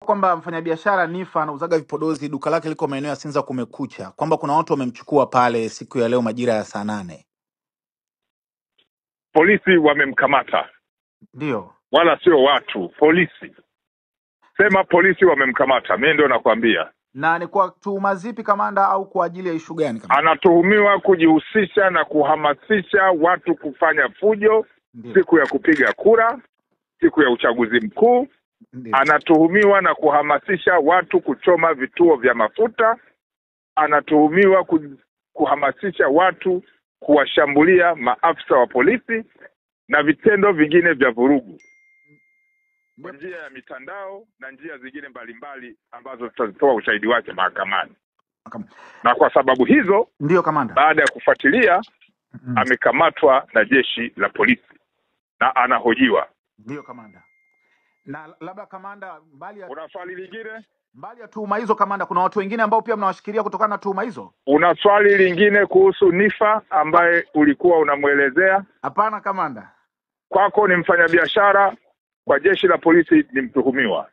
kwamba mfanyabiashara Nifa anauzaga vipodozi, duka lake liko maeneo ya Sinza Kumekucha, kwamba kuna watu wamemchukua pale siku ya leo majira ya saa 8. Polisi wamemkamata. Ndio. Wala sio watu, polisi. Sema polisi wamemkamata, mimi ndio nakwambia. Na ni kwa tuhuma zipi kamanda, au kwa ajili ya ishu gani kamanda? Anatuhumiwa kujihusisha na kuhamasisha watu kufanya fujo. Ndiyo. Siku ya kupiga kura, siku ya uchaguzi mkuu. Ndiyo. Anatuhumiwa na kuhamasisha watu kuchoma vituo vya mafuta. Anatuhumiwa kuhamasisha watu kuwashambulia maafisa wa polisi na vitendo vingine vya vurugu kwa njia ya mitandao na njia zingine mbalimbali ambazo tutatoa ushahidi wake mahakamani. Na kwa sababu hizo, ndio kamanda, baada ya kufuatilia amekamatwa na jeshi la polisi na anahojiwa. Ndio kamanda. Na labda kamanda, mbali ya una swali lingine? Mbali ya tuhuma hizo kamanda, kuna watu wengine ambao pia mnawashikilia kutokana na tuhuma hizo? Una swali lingine kuhusu Nifa ambaye ulikuwa unamuelezea? Hapana kamanda. Kwako ni mfanyabiashara, kwa jeshi la polisi ni mtuhumiwa.